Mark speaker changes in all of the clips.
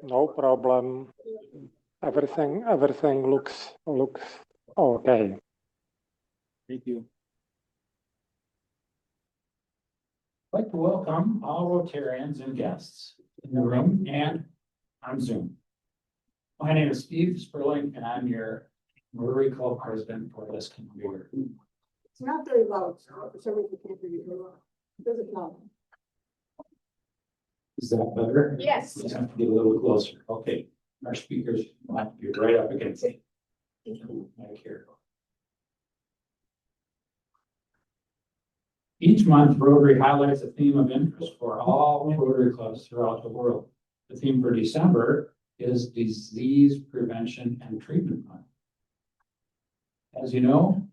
Speaker 1: No problem. Everything looks okay.
Speaker 2: Thank you.
Speaker 3: I'd like to welcome all Rotarians and guests in the room and on Zoom. My name is Steve Sperling, and I'm your Rotary Club president for this coming year.
Speaker 4: It's not very loud, so for some reason can't hear you very well. It doesn't count.
Speaker 3: Is that better?
Speaker 4: Yes.
Speaker 3: Just have to get a little closer. Okay, our speakers will have to be right up against it. Back here. Each month, Rotary highlights a theme of interest for all Rotary clubs throughout the world. The theme for December is Disease Prevention and Treatment Month. As you know,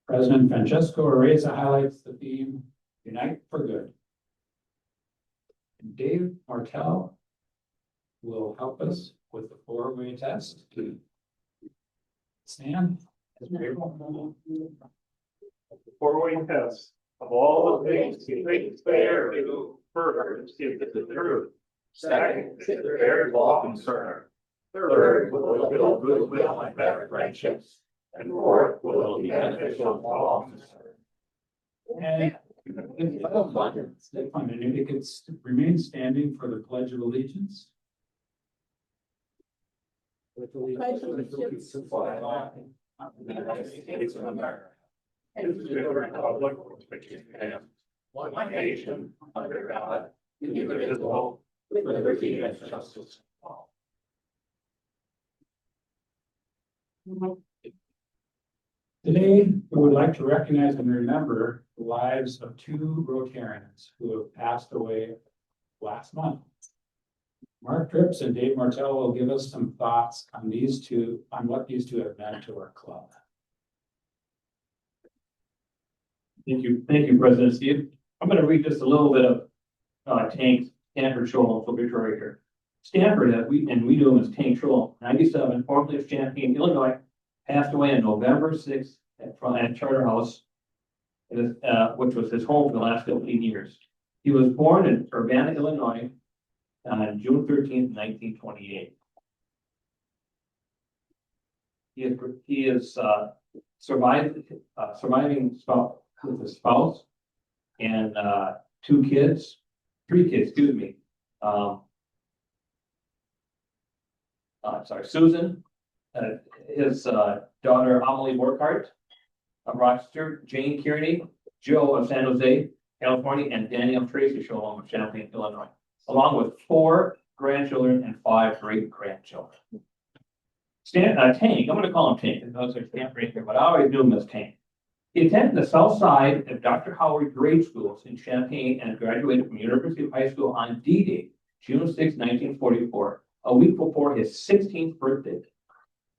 Speaker 3: President Francesco Areza highlights the theme Unite for Good. And Dave Martell will help us with the four-way test. Stand.
Speaker 5: Four-way test. Of all the things you think is fair to do, first, if it's the truth. Second, if the fair law concern. Third, will build goodwill and better friendships. And fourth, will be beneficial to all concerned.
Speaker 3: And if you could remain standing for the Pledge of Allegiance.
Speaker 4: Pledge allegiance
Speaker 5: to the flag of the United States of America, and to the republic which stands one nation under God, indivisible, with liberty and justice for all.
Speaker 3: Today, we would like to recognize and remember the lives of two Rotarians who have passed away last month. Mark Trips and Dave Martell will give us some thoughts on what these two have meant to our club.
Speaker 2: Thank you, President Steve. I'm going to read just a little bit of Tank Stanford Shoal, so Victoria here. Stanford, as we knew him as Tank Shoal, 97, formerly of Champaign, Illinois, passed away on November 6th at Charter House, which was his home for the last 15 years. He was born in Urbana, Illinois, on June 13th, 1928. He is surviving spouse with his spouse and three kids, excuse me. Susan, his daughter Amelie Borkhardt of Rochester, Jane Kearney, Joe of San Jose, California, and Danielle Tracy Shalom of Champaign, Illinois, along with 4 grandchildren and 5 great-grandchildren. Tank, I'm going to call him Tank, because those are Stanford right here, but I always knew him as Tank. He attended the South Side of Dr. Howard grade schools in Champaign and graduated from University of High School on D-Day, June 6, 1944, a week before his 16th birthday.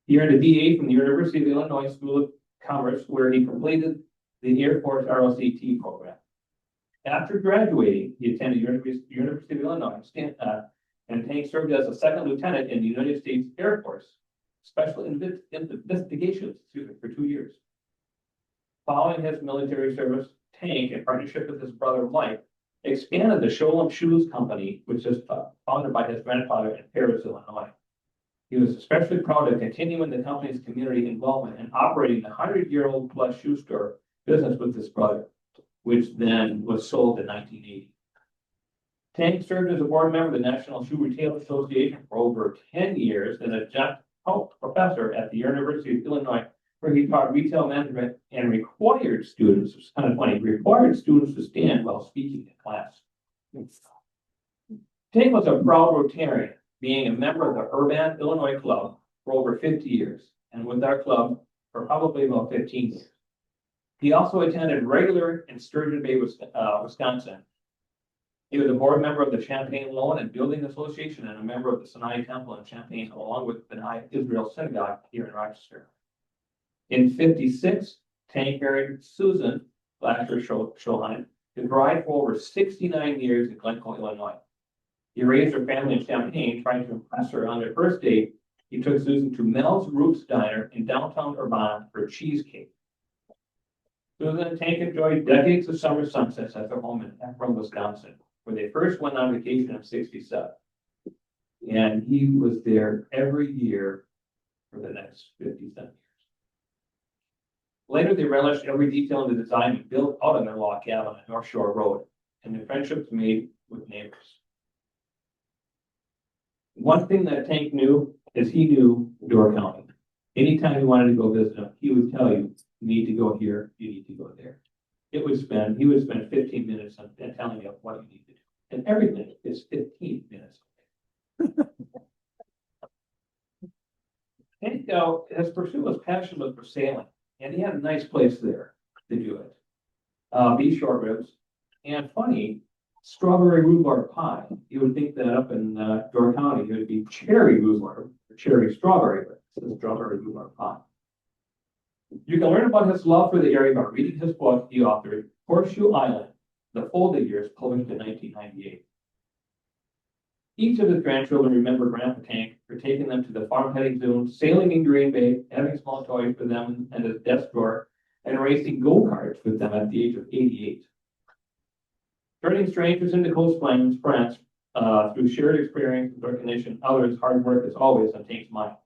Speaker 2: He earned a BA from the University of Illinois School of Commerce, where he completed the Air Force ROCT program. After graduating, he attended University of Illinois, and Tank served as a second lieutenant in the United States Air Force Special Investigations for 2 years. Following his military service, Tank, in partnership with his brother Mike, expanded the Sholem Shoes Company, which was founded by his grandfather in Paris, Illinois. He was especially proud of continuing the company's community involvement and operating the 100-year-old plus shoe store business with his brother, which then was sold in 1980. Tank served as a board member of the National Shoe Retail Association for over 10 years and a professor at the University of Illinois, where he taught retail management and required students, it's kind of funny, required students to stand while speaking in class. Tank was a proud Rotarian, being a member of the Urbana, Illinois Club for over 50 years, and with our club for probably about 15 years. He also attended regular in Sturgeon Bay, Wisconsin. He was a board member of the Champaign Loan and Building Association and a member of the Sinai Temple in Champaign, along with the B'nai Israel Synagogue here in Rochester. In 1956, Tank married Susan Lasher Scholheim, his bride for over 69 years in Glencoe, Illinois. He raised her family in Champaign, trying to impress her. On their first date, he took Susan to Mel's Roots Diner in downtown Urbana for cheesecake. Susan and Tank enjoyed decades of summer sunsets at their home in Akron, Wisconsin, where they first went on vacation in '67. And he was there every year for the next 57 years. Later, they relished every detail in the design and built out of their log cabin on North Shore Road, and their friendships made with neighbors. One thing that Tank knew is he knew Door County. Anytime you wanted to go visit him, he would tell you, you need to go here, you need to go there. He would spend 15 minutes on telling you what you need to do. And everything is 15 minutes. Tank, his pursuit was passion was for sailing, and he had a nice place there to do it. Beef short ribs, and funny, strawberry rhubarb pie. You would think that up in Door County, it would be cherry rhubarb, or cherry strawberry, but it's strawberry rhubarb pie. You can learn about his love for the area by reading his book he authored, Horseshoe Island, The Folded Years, published in 1998. Each of his grandchildren remember Grandpa Tank for taking them to the farm petting zoo, sailing in Green Bay, having small toys for them and his desk drawer, and racing go-karts with them at the age of 88. Turning strangers into close friends through shared experience and recognition, others' hard work is always on Tank's mind.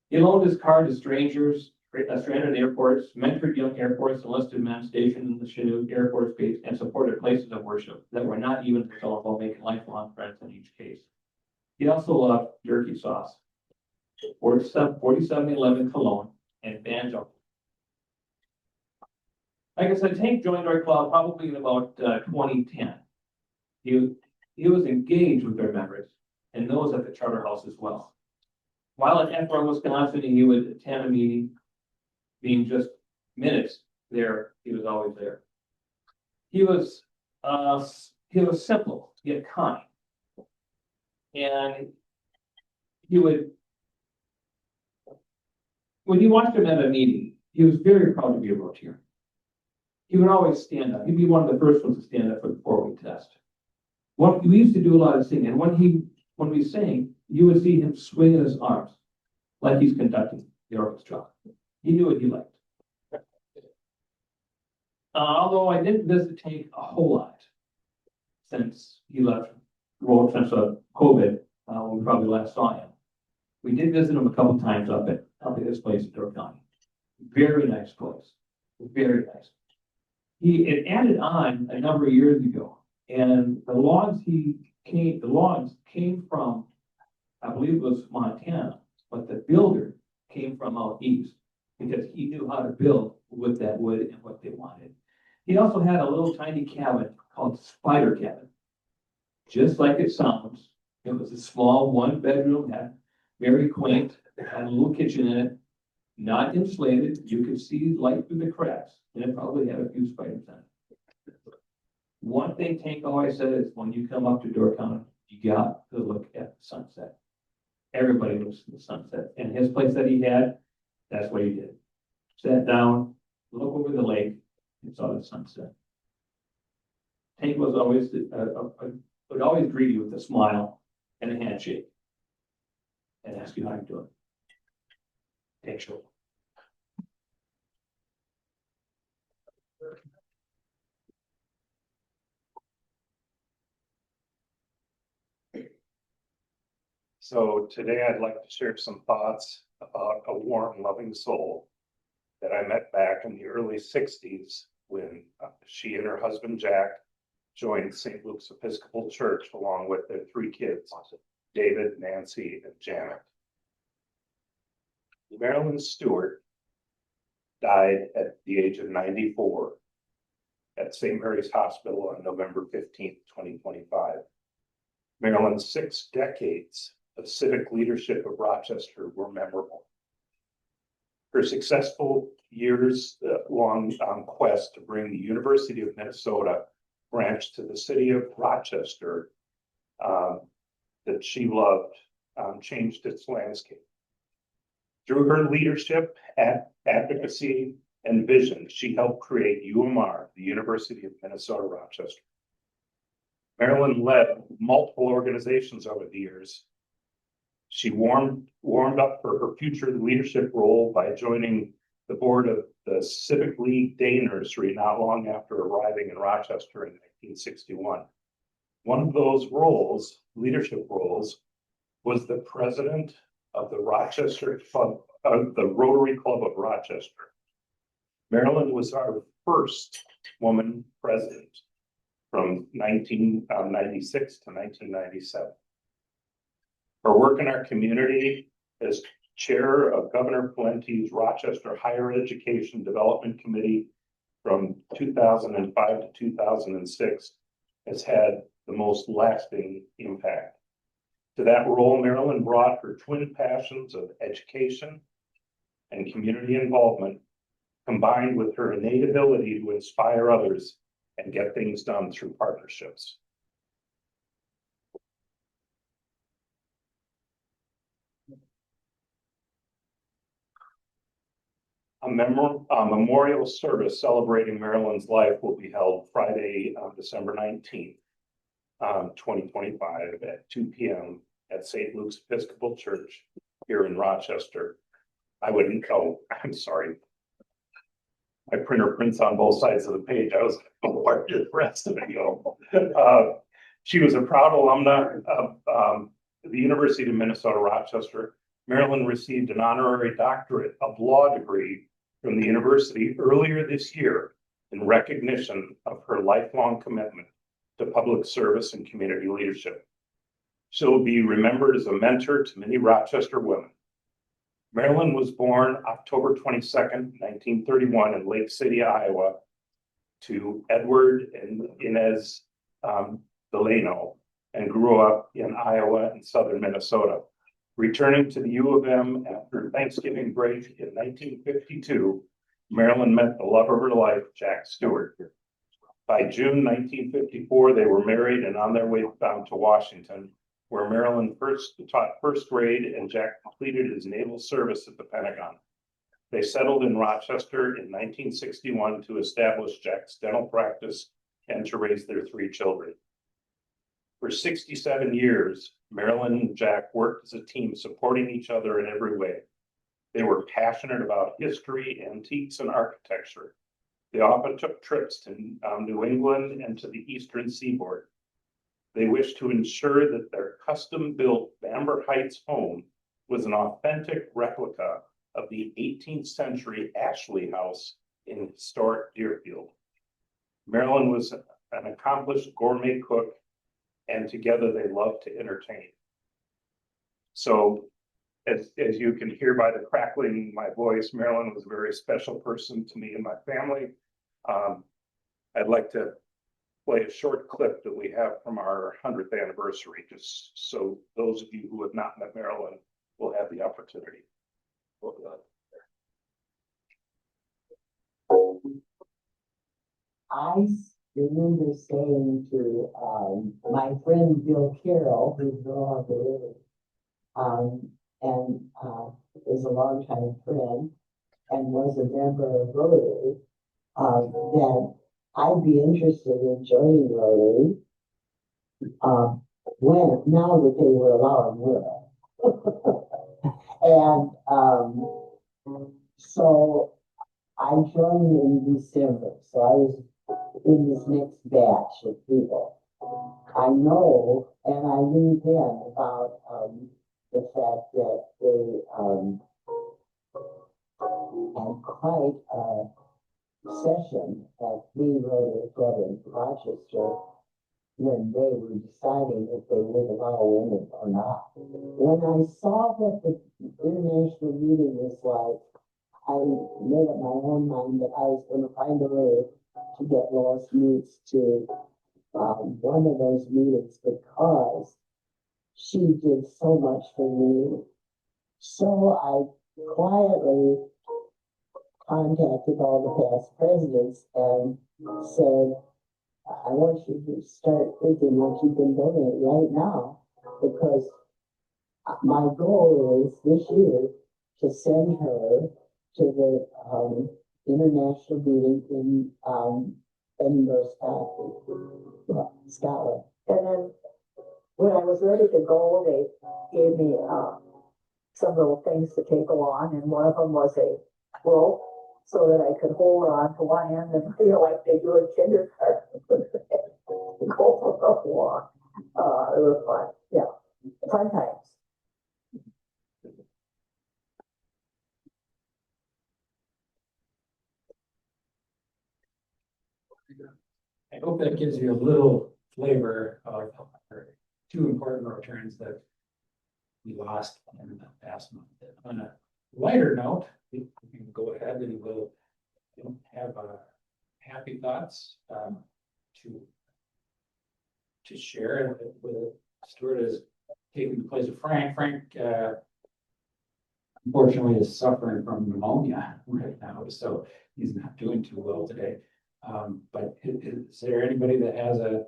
Speaker 2: He loaned his car to strangers, stranded airports, mentored young Air Force enlisted men stationed in the Chinook Air Force Base, and supported places of worship that were not even his own, while making lifelong friends in each case. He also loved jerky sauce, 4711 cologne, and banjo. Like I said, Tank joined our club probably in about 2010. He was engaged with their members and those at the charter house as well. While in Efron, Wisconsin, he would attend a meeting, being just minutes there, he was always there. He was simple yet kind, and he would, when you watched him at a meeting, he was very proud to be a rotier. He would always stand up. He'd be one of the first ones to stand up for the 4-week test. We used to do a lot of singing, and when we sang, you would see him swinging his arms like he's conducting the orchestra. He knew what he liked. Although I didn't visit Tank a whole lot since he left road since COVID, when we probably last saw him. We did visit him a couple times up at his place in Door County. Very nice place. Very nice. It added on a number of years ago, and the logs came from, I believe it was Montana, but the builder came from out east because he knew how to build with that wood and what they wanted. He also had a little tiny cabin called Spider Cabin. Just like it sounds, it was a small 1-bedroom, had very quaint, had a little kitchen in it, not insulated. You could see light through the cracks, and it probably had a few spiders in it. One thing Tank always said is when you come up to Door County, you got to look at the sunset. Everybody looks at the sunset. And his place that he had, that's what he did. Sat down, look over the lake, and saw the sunset. Tank was always would always greet you with a smile and a handshake and ask you how you're doing. Tank show.
Speaker 5: So today I'd like to share some thoughts about a warm, loving soul that I met back in the early 60s when she and her husband Jack joined St. Luke's Episcopal Church along with their 3 kids, David, Nancy, and Janet. Marilyn Stewart died at the age of 94 at St. Mary's Hospital on November 15th, 2025. Marilyn's 6 decades of civic leadership of Rochester were memorable. Her successful years-long quest to bring the University of Minnesota branch to the city of Rochester that she loved changed its landscape. Through her leadership, advocacy, and vision, she helped create UMR, the University of Minnesota Rochester. Marilyn led multiple organizations over the years. She warmed up for her future leadership role by joining the board of the Civic League Day Nursery not long after arriving in Rochester in 1961. One of those roles, leadership roles, was the president of the Rochester Club, the Rotary Club of Rochester. Marilyn was our first woman president from 1996 to 1997. Her work in our community as chair of Governor Palente's Rochester Higher Education Development Committee from 2005 to 2006 has had the most lasting impact. To that role, Marilyn brought her twin passions of education and community involvement, combined with her innate ability to inspire others and get things done through partnerships. A memorial service celebrating Marilyn's life will be held Friday, December 19th, 2025 at 2 p.m. at St. Luke's Episcopal Church here in Rochester. I'm sorry. My printer prints on both sides of the page. I was, where did the rest of it go? She was a proud alumna of the University of Minnesota, Rochester. Marilyn received an honorary doctorate of law degree from the university earlier this year in recognition of her lifelong commitment to public service and community leadership. She'll be remembered as a mentor to many Rochester women. Marilyn was born October 22nd, 1931 in Lake City, Iowa, to Edward and Inez Delano, and grew up in Iowa and southern Minnesota. Returning to the U of M after Thanksgiving break in 1952, Marilyn met the love of her life, Jack Stewart. By June 1954, they were married and on their way down to Washington, where Marilyn taught first grade and Jack completed his naval service at the Pentagon. They settled in Rochester in 1961 to establish Jack's dental practice and to raise their 3 children. For 67 years, Marilyn and Jack worked as a team, supporting each other in every way. They were passionate about history, antiques, and architecture. They often took trips to New England and to the Eastern Seaboard. They wished to ensure that their custom-built Bamber Heights home was an authentic replica of the 18th century Ashley House in historic Deerfield. Marilyn was an accomplished gourmet cook, and together they loved to entertain. So, as you can hear by the crackling in my voice, Marilyn was a very special person to me and my family. I'd like to play a short clip that we have from our 100th anniversary, just so those of you who have not met Marilyn will have the opportunity.
Speaker 6: I remember saying to my friend Bill Carroll, who's no longer living, and is a longtime friend and was a member of Rotary, that I'd be interested in joining Rotary now that they were allowing women. And so I joined in December. So I was in this next batch of people. I know, and I knew then about the fact that they had quite a session at the Rotary Club in Rochester when they were deciding if they would allow women or not. When I saw what the international meeting was like, I made up my own mind that I was going to find a way to get Lois Meeks to one of those meetings because she did so much for me. So I quietly contacted all the past presidents and said, I want you to start thinking what you can donate right now, because my goal is this year to send her to the international meeting in Edinburgh, Scotland.
Speaker 4: And then when I was ready to go, they gave me some little things to take along, and one of them was a rope so that I could hold on to one end and feel like they do in kindergarten. go for a walk. It was fun, yeah, fun times.
Speaker 3: I hope that gives you a little flavor of our two important returns that we lost in the past month. On a lighter note, we can go ahead and we'll have happy thoughts to share with Stuart is taking the place of Frank. Frank unfortunately is suffering from pneumonia right now, so he's not doing too well today. But is there anybody that has a?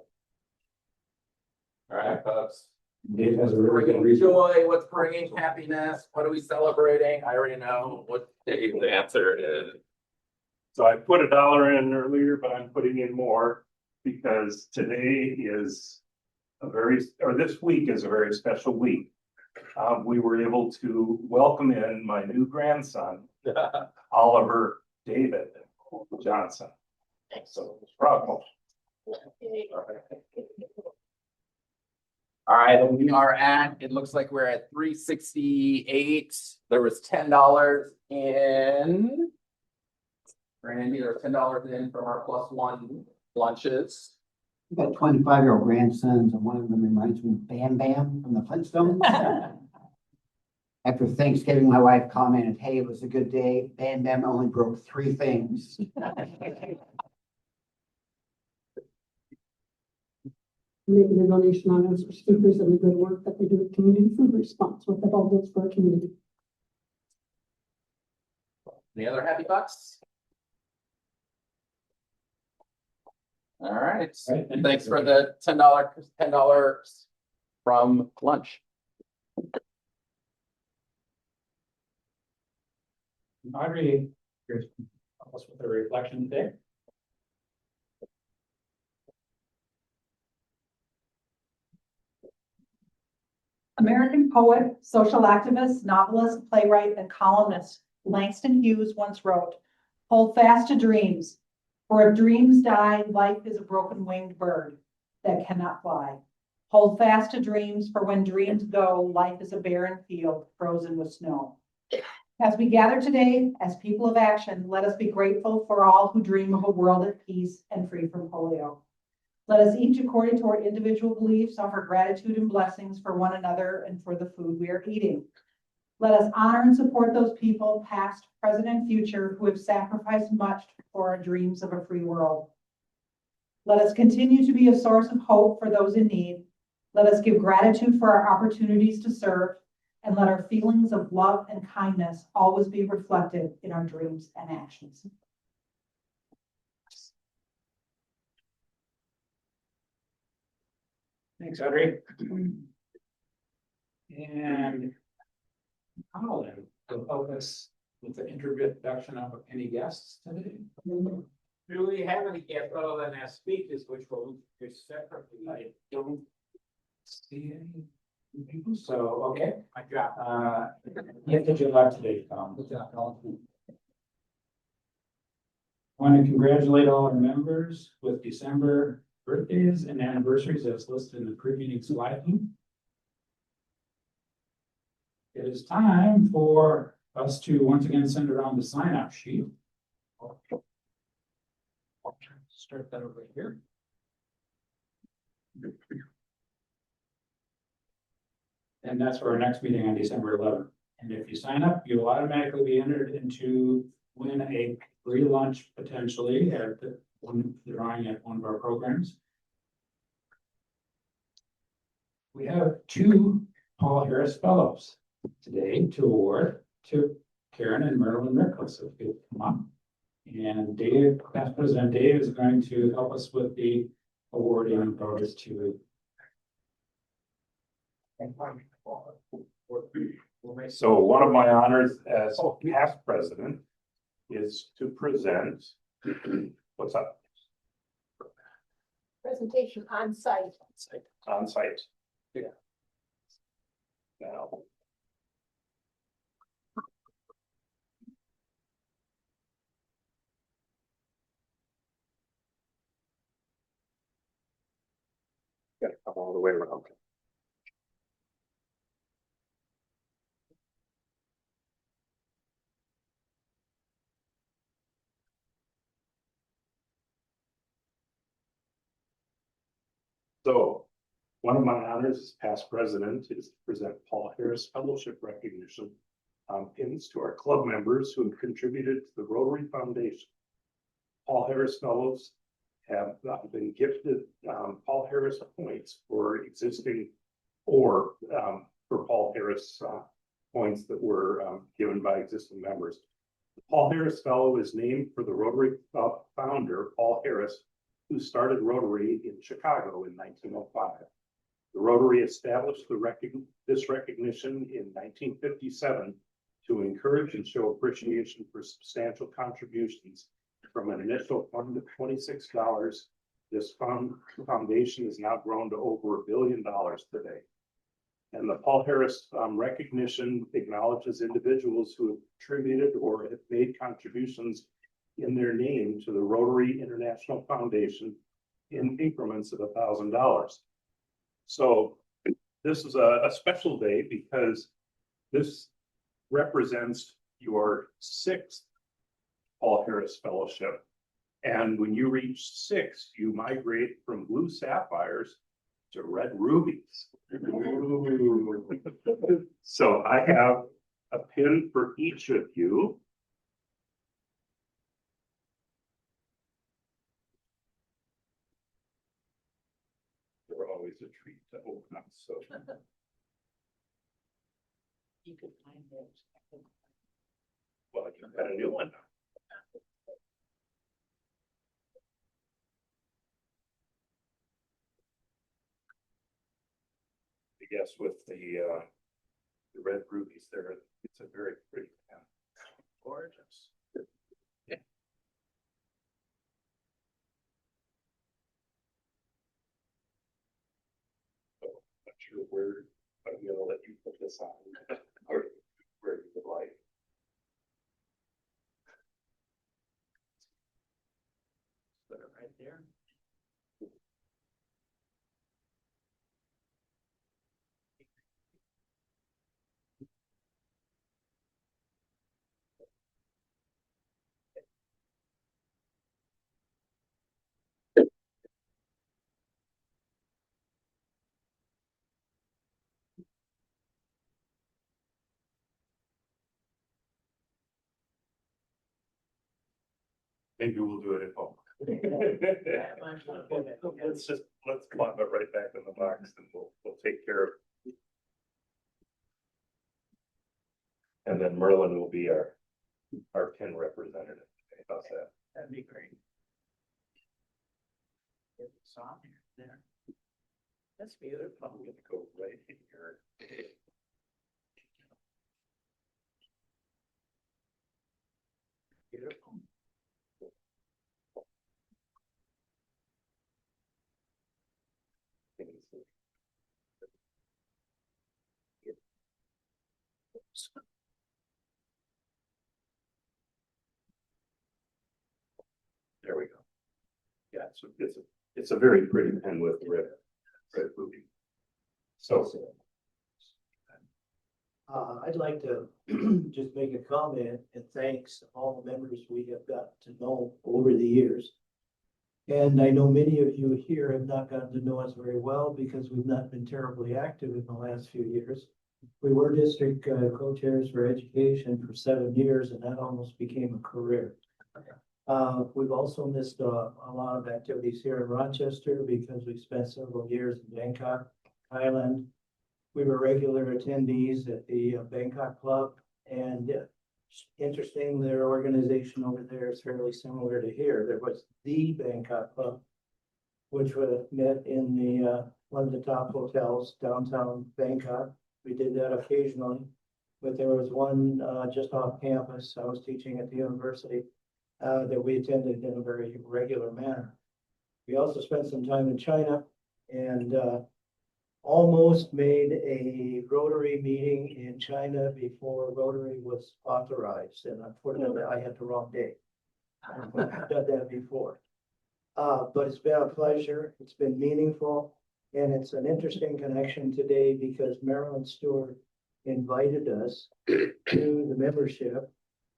Speaker 7: All right, folks.
Speaker 3: Dave has a really good
Speaker 7: Bringing
Speaker 3: reason.
Speaker 7: joy, what's bringing happiness? What are we celebrating? I already know what Dave's answer is.
Speaker 5: So I put $1 in earlier, but I'm putting in more because today is this week is a very special week. We were able to welcome in my new grandson, Oliver David Johnson. So, bravo.
Speaker 7: All right, we are at, it looks like we're at 368. There was $10 in. Randy, there was $10 in from our +1 lunches.
Speaker 8: I've got 25-year-old grandsons, and one of them reminds me of Bam Bam from the Flintstones. After Thanksgiving, my wife commented, "Hey, it was a good day. Bam Bam only broke 3 things."
Speaker 9: Making a donation on us for speakers and the good work that they do with community food response, what that all does for our community.
Speaker 7: Any other happy bucks? All right, and thanks for the $10 from lunch.
Speaker 3: Audrey, here's us with a reflection today.
Speaker 10: American poet, social activist, novelist, playwright, and columnist Langston Hughes once wrote, "Hold fast to dreams, for if dreams die, life is a broken-winged bird that cannot fly. Hold fast to dreams, for when dreams go, life is a barren field frozen with snow." As we gather today, as people of action, let us be grateful for all who dream of a world at peace and free from polio. Let us each, according to our individual beliefs, offer gratitude and blessings for one another and for the food we are eating. Let us honor and support those people, past, present, and future, who have sacrificed much for our dreams of a free world. Let us continue to be a source of hope for those in need. Let us give gratitude for our opportunities to serve, and let our feelings of love and kindness always be reflected in our dreams and actions.
Speaker 3: Thanks, Audrey. And Colin will help us with the introduction of any guests today.
Speaker 11: Do we have any guests other than our speakers, which will do separately?
Speaker 3: I don't see any people, so, okay.
Speaker 11: My job.
Speaker 3: What did you like today, Tom? I want to congratulate all our members with December birthdays and anniversaries as listed in the pre-meeting slide. It is time for us to once again send around the sign-up sheet. I'll start that over here. And that's for our next meeting on December 11th. And if you sign up, you'll automatically be entered into win a free lunch potentially at the drawing at one of our programs. We have 2 Paul Harris Fellows today to award to Karen and Marilyn Rickles. So if you come up, and Dave, past President Dave, is going to help us with the awarding of those 2.
Speaker 5: So one of my honors as past president is to present. What's up?
Speaker 4: Presentation on site.
Speaker 5: On site. Yeah. Now. Gotta come all the way around. So one of my honors as past president is to present Paul Harris Fellowship Recognition pins to our club members who have contributed to the Rotary Foundation. Paul Harris Fellows have been gifted Paul Harris points for existing or for Paul Harris points that were given by existing members. The Paul Harris Fellow is named for the Rotary founder, Paul Harris, who started Rotary in Chicago in 1905. The Rotary established this recognition in 1957 to encourage and show appreciation for substantial contributions. From an initial fund of $26, this foundation has now grown to over $1 billion today. And the Paul Harris recognition acknowledges individuals who have contributed or have made contributions in their name to the Rotary International Foundation in increments of $1,000. So this is a special day because this represents your 6th Paul Harris Fellowship. And when you reach 6, you migrate from blue sapphires to red rubies. So I have a pin for each of you. They're always a treat to open up, so.
Speaker 6: You could find those.
Speaker 5: Well, you got a new one. I guess with the red rubies there, it's a very pretty pen. Gorgeous. Yeah. So I'm not sure where I'm gonna let you put this on or where you would like. Put it right there. Maybe we'll do it at home. Let's plop it right back in the box and we'll take care of it. And then Merlin will be our pin representative. How's that?
Speaker 11: That'd be great. Get this on there. That's beautiful.
Speaker 5: I'm gonna go right here.
Speaker 11: Beautiful.
Speaker 5: There we go. Yeah, so it's a very pretty pen with red ruby. So
Speaker 12: I'd like to just make a comment and thanks to all the members we have got to know over the years. And I know many of you here have not gotten to know us very well because we've not been terribly active in the last few years. We were district co-chairs for education for 7 years, and that almost became a career. We've also missed a lot of activities here in Rochester because we spent several years in Bangkok, Thailand. We were regular attendees at the Bangkok Club, and interesting, their organization over there is fairly similar to here. There was the Bangkok Club, which was met in the one of the top hotels downtown Bangkok. We did that occasionally, but there was one just off campus. I was teaching at the university that we attended in a very regular manner. We also spent some time in China and almost made a Rotary meeting in China before Rotary was authorized. And unfortunately, I had the wrong date. I've done that before. But it's been a pleasure. It's been meaningful. And it's an interesting connection today because Marilyn Stewart invited us to the membership.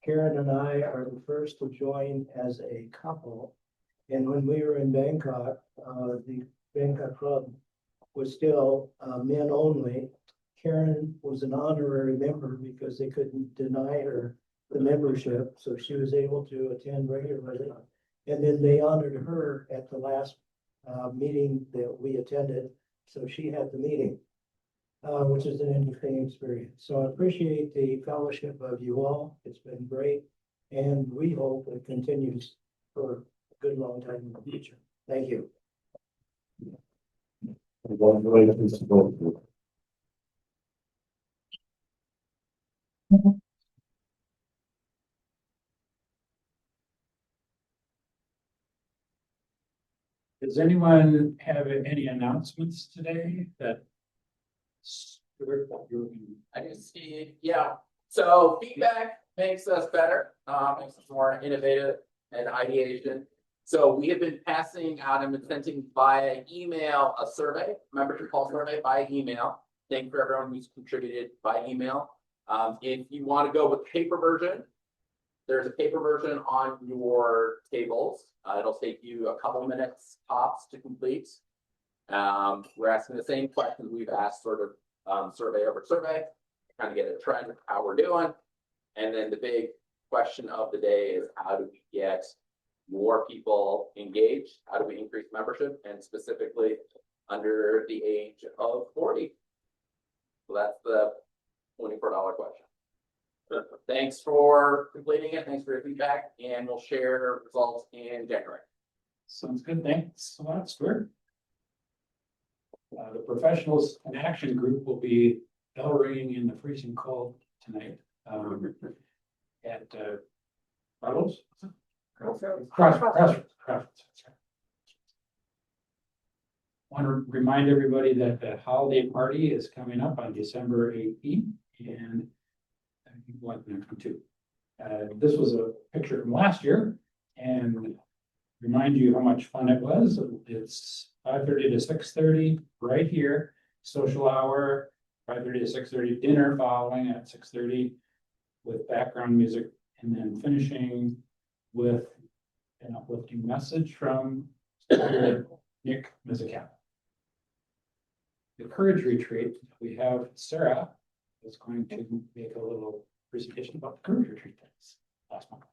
Speaker 12: Karen and I are the first to join as a couple. And when we were in Bangkok, the Bangkok Club was still men only. Karen was an honorary member because they couldn't deny her the membership, so she was able to attend regularly. And then they honored her at the last meeting that we attended, so she had the meeting, which is an interesting experience. So I appreciate the fellowship of you all. It's been great, and we hope it continues for a good long time in the future. Thank you.
Speaker 3: Does anyone have any announcements today that?
Speaker 7: I just see, yeah, so feedback makes us better, makes us more innovative and ideation. So we have been passing out and sending via email a survey, membership call survey by email. Thank you for everyone who's contributed by email. If you want to go with paper version, there's a paper version on your tables. It'll take you a couple minutes tops to complete. We're asking the same questions we've asked sort of survey over survey, kind of get a trend of how we're doing. And then the big question of the day is how do we get more people engaged? How do we increase membership, and specifically under the age of 40? So that's the $24 question. Thanks for completing it. Thanks for your feedback, and we'll share results in January.
Speaker 3: Sounds good. Thanks a lot, Stuart. The professionals in action group will be bell ringing in the freezing cold tonight at Carlos. Crossroads. Want to remind everybody that the holiday party is coming up on December 18th, and what next one too. This was a picture from last year, and remind you how much fun it was. It's 5:30 to 6:30 right here, social hour, 5:30 to 6:30, dinner following at 6:30 with background music, and then finishing with an uplifting message from Nick Mizzicato. The Courage Retreat, we have Sarah is going to make a little presentation about the Courage Retreat things last month.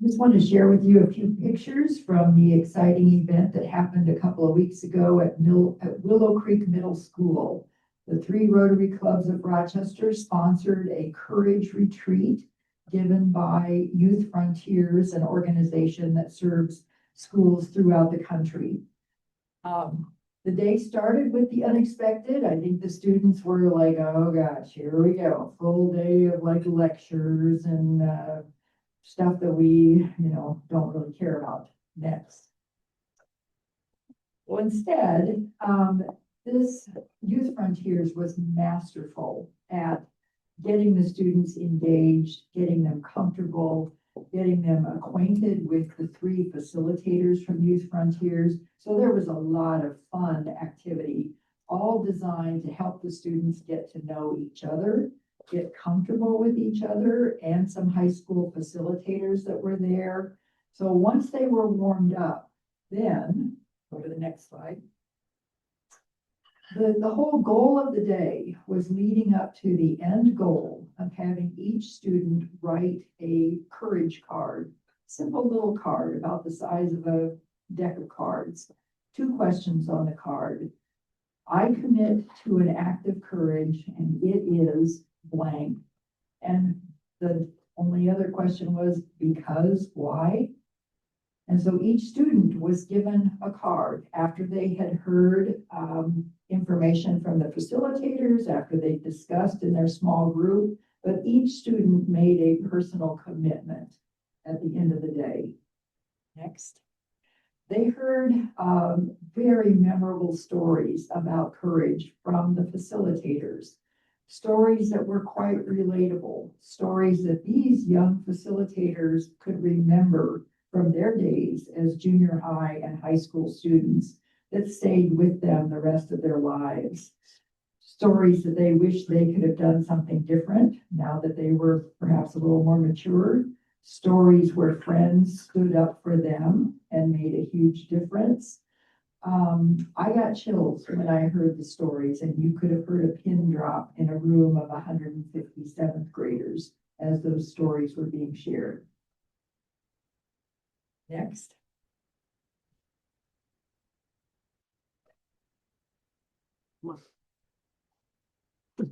Speaker 13: Just want to share with you a few pictures from the exciting event that happened a couple of weeks ago at Willow Creek Middle School. The 3 Rotary Clubs of Rochester sponsored a Courage Retreat given by Youth Frontiers, an organization that serves schools throughout the country. The day started with the unexpected. I think the students were like, oh gosh, here we go. A full day of like lectures and stuff that we, don't really care about next. Well, instead, this Youth Frontiers was masterful at getting the students engaged, getting them comfortable, getting them acquainted with the 3 facilitators from Youth Frontiers. So there was a lot of fun activity, all designed to help the students get to know each other, get comfortable with each other, and some high school facilitators that were there. So once they were warmed up, then, go to the next slide. The whole goal of the day was leading up to the end goal of having each student write a courage card, simple little card about the size of a deck of cards. 2 questions on the card. I commit to an act of courage, and it is blank. And the only other question was, because, why? And so each student was given a card after they had heard information from the facilitators, after they discussed in their small group, but each student made a personal commitment at the end of the day. Next. They heard very memorable stories about courage from the facilitators, stories that were quite relatable, stories that these young facilitators could remember from their days as junior high and high school students that stayed with them the rest of their lives. Stories that they wish they could have done something different now that they were perhaps a little more mature. Stories where friends stood up for them and made a huge difference. I got chills when I heard the stories, and you could have heard a pin drop in a room of 157th graders as those stories were being shared. Next.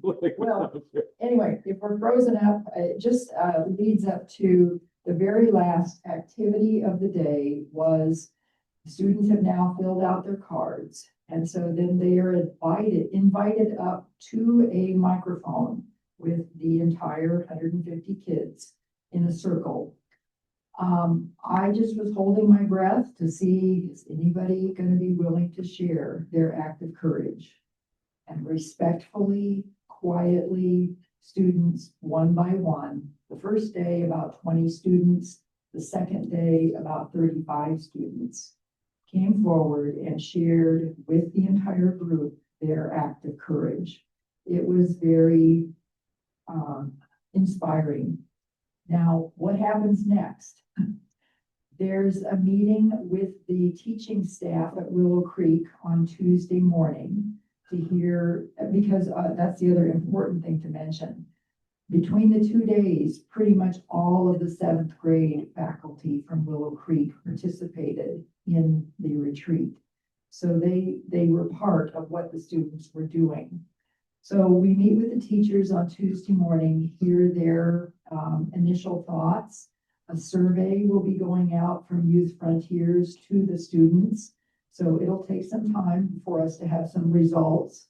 Speaker 13: Well, anyway, if we're frozen up, it just leads up to the very last activity of the day was students have now filled out their cards. And so then they are invited up to a microphone with the entire 150 kids in a circle. I just was holding my breath to see, is anybody going to be willing to share their act of courage? And respectfully, quietly, students one by one. The first day, about 20 students. The second day, about 35 students came forward and shared with the entire group their act of courage. It was very inspiring. Now, what happens next? There's a meeting with the teaching staff at Willow Creek on Tuesday morning to hear, because that's the other important thing to mention. Between the 2 days, pretty much all of the 7th grade faculty from Willow Creek participated in the retreat. So they were part of what the students were doing. So we meet with the teachers on Tuesday morning, hear their initial thoughts. A survey will be going out from Youth Frontiers to the students. So it'll take some time for us to have some results.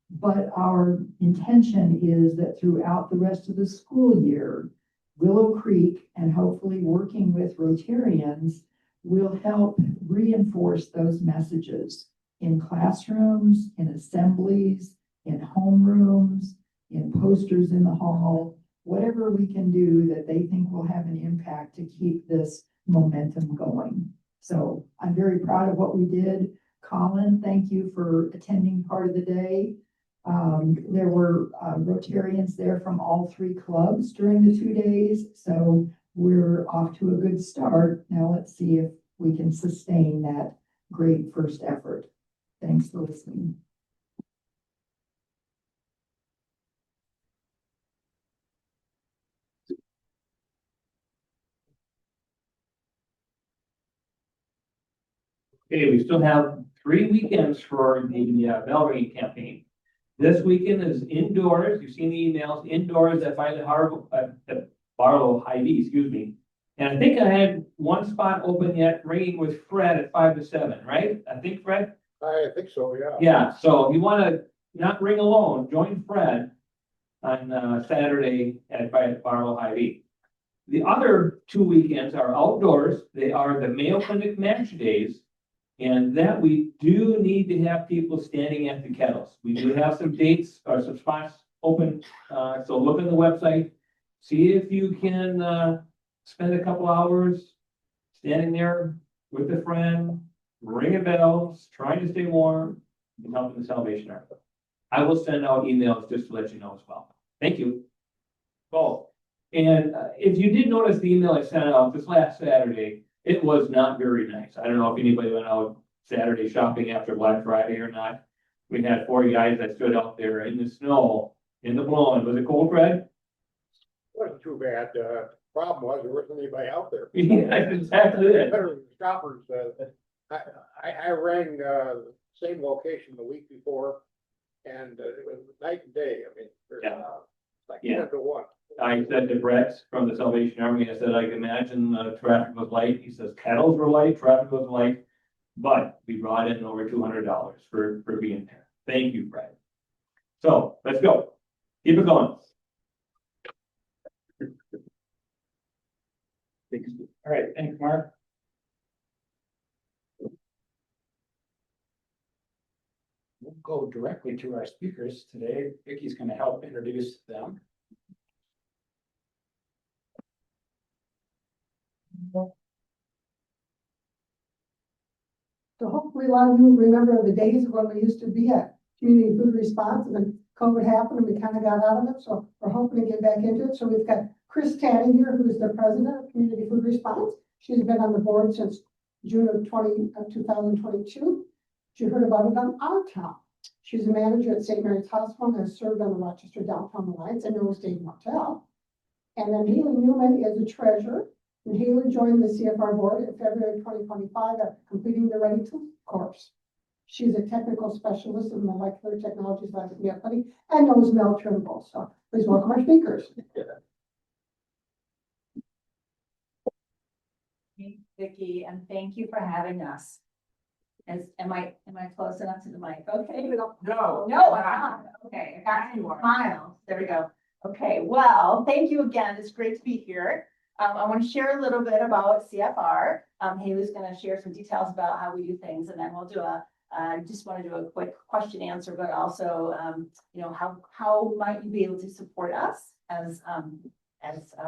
Speaker 13: But our intention is that throughout the rest of the school year, Willow Creek, and hopefully working with Rotarians, will help reinforce those messages in classrooms, in assemblies, in homerooms, in posters in the hall, whatever we can do that they think will have an impact to keep this momentum going. So I'm very proud of what we did. Colin, thank you for attending part of the day. There were Rotarians there from all 3 clubs during the 2 days. So we're off to a good start. Now let's see if we can sustain that great first effort. Thanks for listening.
Speaker 2: Okay, we still have 3 weekends for the bell ringing campaign. This weekend is indoors. You've seen the emails, indoors at Barlow Hy-Vee, excuse me. And I think I had 1 spot open yet, ringing with Fred at 5 to 7, right? I think Fred?
Speaker 5: I think so, yeah.
Speaker 2: Yeah, so if you want to not ring alone, join Fred on Saturday at Barlow Hy-Vee. The other 2 weekends are outdoors. They are the Mayo Clinic Match Days. And that we do need to have people standing at the kettles. We do have some dates or some spots open. So look on the website, see if you can spend a couple hours standing there with a friend, ringing bells, trying to stay warm, and helping the Salvation Army. I will send out emails just to let you know as well. Thank you. Oh, and if you did notice the email I sent out this last Saturday, it was not very nice. I don't know if anybody went out Saturday shopping after Black Friday or not. We had 4 guys that stood out there in the snow, in the blowing. Was it cold, Fred?
Speaker 5: Wasn't too bad. Problem was there wasn't anybody out there.
Speaker 2: Yeah, that's exactly it.
Speaker 5: Better than shoppers. I rang same location the week before, and it was night and day. I mean, like 10 to 1.
Speaker 2: I said to Brett from the Salvation Army, I said, I can imagine traffic was light. He says, kettles were light, traffic was light, but we brought in over $200 for being there. Thank you, Brett. So let's go. Keep it going.
Speaker 3: All right, thanks, Mark. We'll go directly to our speakers today. Vicky's going to help introduce them.
Speaker 9: So hopefully a lot of you remember the days when we used to be at community food response, and then COVID happened and we kind of got out of it. So we're hoping to get back into it. So we've got Chris Tatting here, who is the president of Community Food Response. She's been on the board since June of 2022. She heard about it on Our Town. She's a manager at St. Mary's Hospital and has served on the Rochester Downtown Alliance and North State Motel. And then Haley Newman is a treasurer. And Haley joined the CFR board in February 2025 after completing the Ready to course. She's a technical specialist in molecular technologies like Anthony and knows Mel Trimble. So please welcome our speakers.
Speaker 10: Vicki, and thank you for having us. Am I close enough to the mic? Okay.
Speaker 11: No.
Speaker 10: No, I'm not. Okay, I got you. Smile. There we go. Okay, well, thank you again. It's great to be here. I want to share a little bit about CFR. Haley's going to share some details about how we do things, and then we'll do just want to do a quick question answer, but also, how might you be able to support us as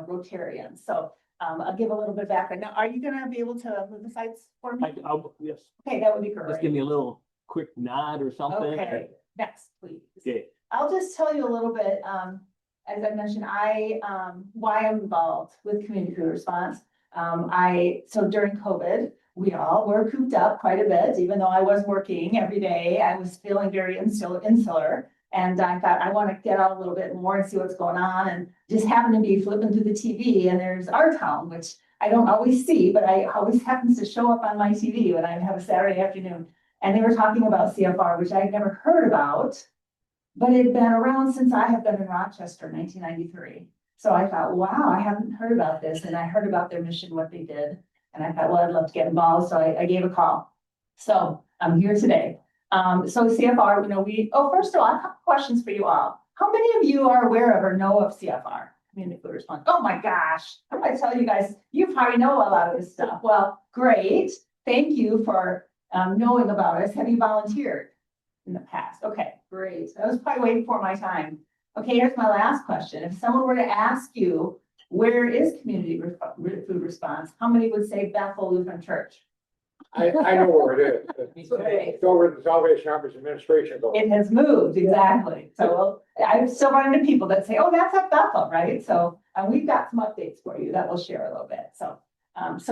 Speaker 10: Rotarians? So I'll give a little bit of background. Now, are you going to be able to move the slides for me?
Speaker 2: Yes.
Speaker 10: Okay, that would be great.
Speaker 2: Just give me a little quick nod or something.
Speaker 10: Okay, next, please.
Speaker 2: Okay.
Speaker 10: I'll just tell you a little bit, as I mentioned, why I'm involved with community food response. So during COVID, we all were cooped up quite a bit, even though I was working every day. I was feeling very insular. And I thought, I want to get out a little bit more and see what's going on, and just happened to be flipping through the TV, and there's Our Town, which I don't always see, but I always happens to show up on my TV when I have a Saturday afternoon. And they were talking about CFR, which I had never heard about, but it had been around since I have been in Rochester in 1993. So I thought, wow, I haven't heard about this. And I heard about their mission, what they did. And I thought, well, I'd love to get involved. So I gave a call. So I'm here today. So CFR, first of all, I have a couple questions for you all. How many of you are aware of or know of CFR? Community Food Response. Oh my gosh, I'm gonna tell you guys, you probably know a lot of this stuff. Well, great. Thank you for knowing about us. Have you volunteered in the past? Okay, great. I was probably waiting for my time. Okay, here's my last question. If someone were to ask you, where is Community Food Response? How many would say Bethel Lutheran Church?
Speaker 11: I know where it is.
Speaker 10: Okay.
Speaker 11: It's over the Salvation Army's administration building.
Speaker 10: It has moved, exactly. So I still run into people that say, oh, that's at Bethel, right? So we've got some updates for you that we'll share a little bit. So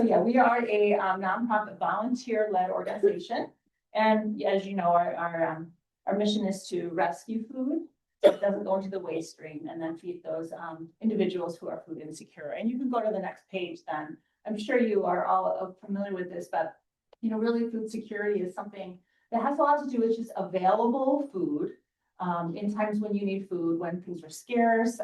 Speaker 10: yeah, we are a nonprofit volunteer-led organization. And as you know, our mission is to rescue food so it doesn't go into the waste stream, and then feed those individuals who are food insecure. And you can go to the next page then. I'm sure you are all familiar with this, but really food security is something that has a lot to do with just available food in times when you need food, when things are scarce,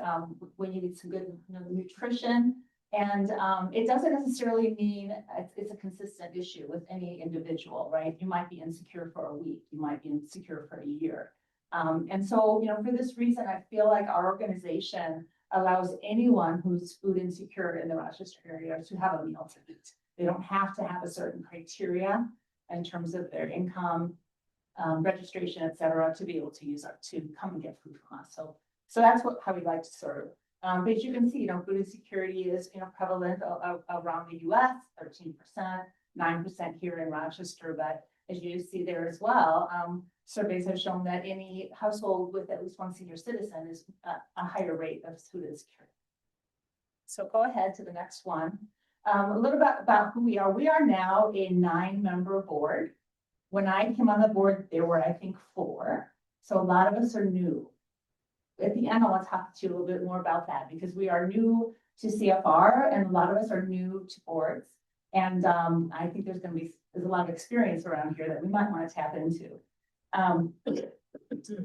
Speaker 10: when you need some good nutrition. And it doesn't necessarily mean it's a consistent issue with any individual, right? You might be insecure for a week, you might be insecure for a year. And so, for this reason, I feel like our organization allows anyone who's food insecure in the Rochester area to have a meal to eat. They don't have to have a certain criteria in terms of their income, registration, et cetera, to be able to to come and get food from us. So that's how we like to serve. But as you can see, food insecurity is prevalent around the US, 13%, 9% here in Rochester. But as you see there as well, surveys have shown that any household with at least one senior citizen is a higher rate of food insecurity. So go ahead to the next one. A little bit about who we are. We are now a 9-member board. When I came on the board, there were, I think, 4. So a lot of us are new. At the end, I want to talk to you a little bit more about that because we are new to CFR and a lot of us are new to boards. And I think there's a lot of experience around here that we might want to tap into.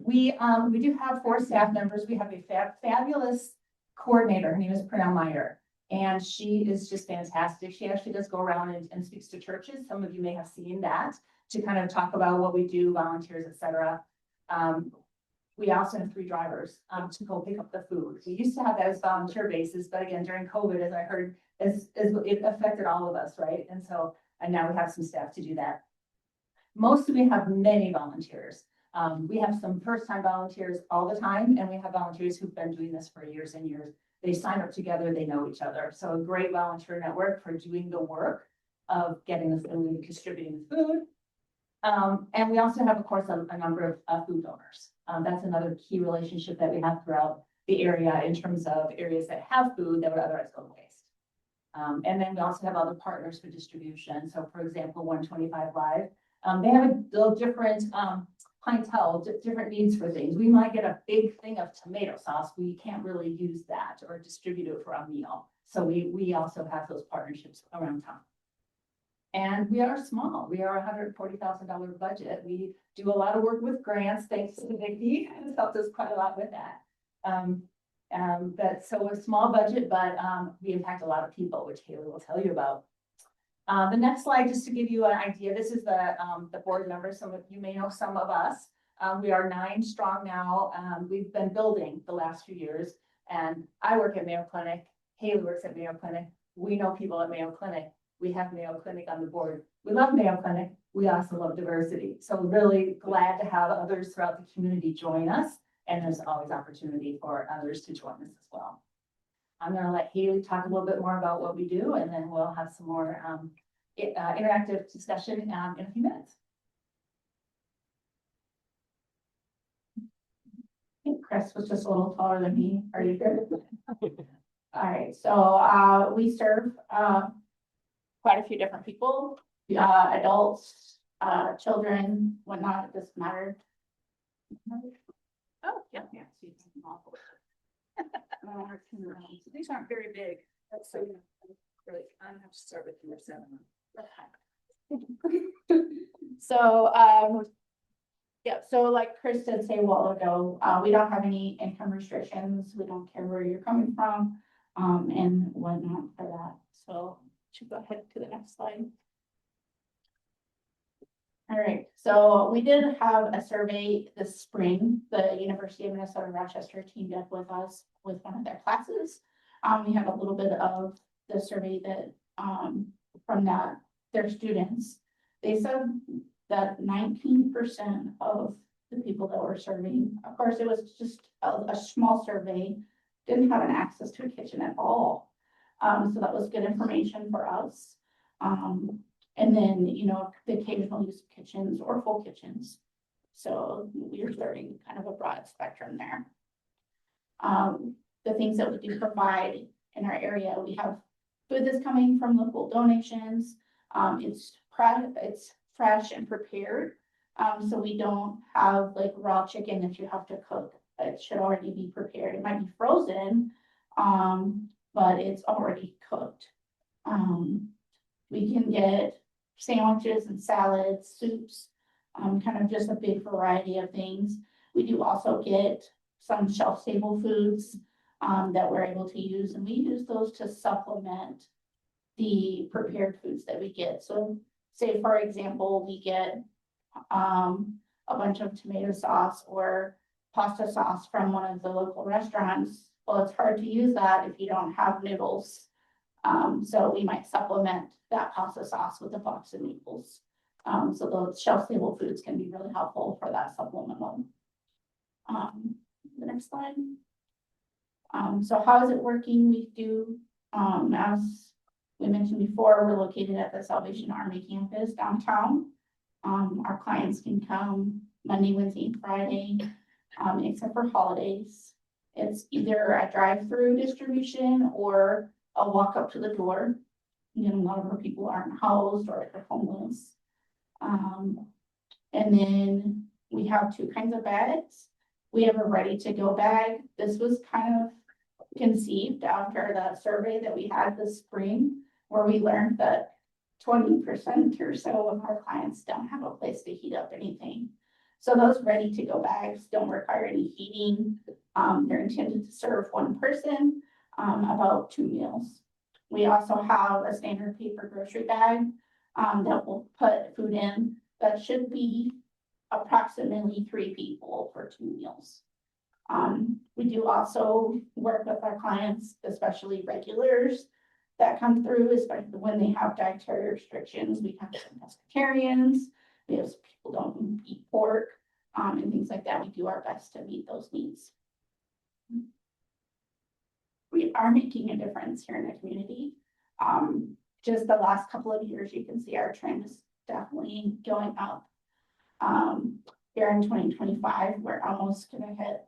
Speaker 10: We do have 4 staff members. We have a fabulous coordinator. Her name is Pernell Meyer. And she is just fantastic. She actually does go around and speaks to churches. Some of you may have seen that to kind of talk about what we do, volunteers, et cetera. We also have 3 drivers to go pick up the food. We used to have that as volunteer basis, but again, during COVID, as I heard, it affected all of us, right? And now we have some staff to do that. Mostly we have many volunteers. We have some first-time volunteers all the time, and we have volunteers who've been doing this for years and years. They sign up together, they know each other. So a great volunteer network for doing the work of getting the food, distributing the food.
Speaker 14: And we also have, of course, a number of food donors. That's another key relationship that we have throughout the area in terms of areas that have food that would otherwise go to waste. And then we also have other partners for distribution. So for example, 125 Live, they have a little different clientele, different needs for things. We might get a big thing of tomato sauce. We can't really use that or distribute it for a meal. So we also have those partnerships around town. And we are small. We are $140,000 budget. We do a lot of work with grants, thanks to Vicki. It's helped us quite a lot with that. But so a small budget, but we impact a lot of people, which Haley will tell you about. The next slide, just to give you an idea, this is the board members. Some of you may know some of us. We are 9 strong now. We've been building the last few years, and I work at Mayo Clinic. Haley works at Mayo Clinic. We know people at Mayo Clinic. We have Mayo Clinic on the board. We love Mayo Clinic. We also love diversity. So really glad to have others throughout the community join us. And there's always opportunity for others to join us as well. I'm going to let Haley talk a little bit more about what we do, and then we'll have some more interactive discussion in a few minutes. I think Chris was just a little taller than me. Are you good? All right, so we serve quite a few different people, adults, children, whatnot. It doesn't matter. Oh, yeah. These aren't very big. That's so really. I'm gonna have to start with number 7. So, yeah. So, like Chris did say a while ago, we don't have any income restrictions. We don't care where you're coming from, and whatnot for that. So, should go ahead to the next slide. All right, so we did have a survey this spring. The University of Minnesota Rochester teamed up with us with one of their classes. We have a little bit of the survey that from their students. They said that 19% of the people that were serving, of course, it was just a small survey, didn't have an access to a kitchen at all. So that was good information for us. And then, you know, the occasional use of kitchens or full kitchens. So we are serving kind of a broad spectrum there. The things that we do provide in our area, we have food that's coming from local donations. It's fresh and prepared. So we don't have like raw chicken that you have to cook. It should already be prepared. It might be frozen, but it's already cooked. We can get sandwiches and salads, soups, kind of just a big variety of things. We do also get some shelf-stable foods that we're able to use, and we use those to supplement the prepared foods that we get. So say, for example, we get a bunch of tomato sauce or pasta sauce from one of the local restaurants. Well, it's hard to use that if you don't have noodles. So we might supplement that pasta sauce with a box of noodles. So those shelf-stable foods can be really helpful for that supplemental. The next slide. So how is it working? We do, as we mentioned before, we're located at the Salvation Army campus downtown. Our clients can come Monday, Wednesday, and Friday, except for holidays. It's either a drive-through distribution or a walk up to the door. You know, a lot of our people aren't housed or they're homeless. And then we have 2 kinds of bags. We have a ready-to-go bag. This was kind of conceived after that survey that we had this spring, where we learned that 20% or so of our clients don't have a place to heat up anything. So those ready-to-go bags don't require any heating. They're intended to serve 1 person, about 2 meals. We also have a standard paper grocery bag that will put food in that should be approximately 3 people for 2 meals. We do also work with our clients, especially regulars that come through, especially when they have dietary restrictions. We have some pescatarians, we have some people who don't eat pork, and things like that. We do our best to meet those needs. We are making a difference here in the community. Just the last couple of years, you can see our trend is definitely going up. Here in 2025, we're almost gonna hit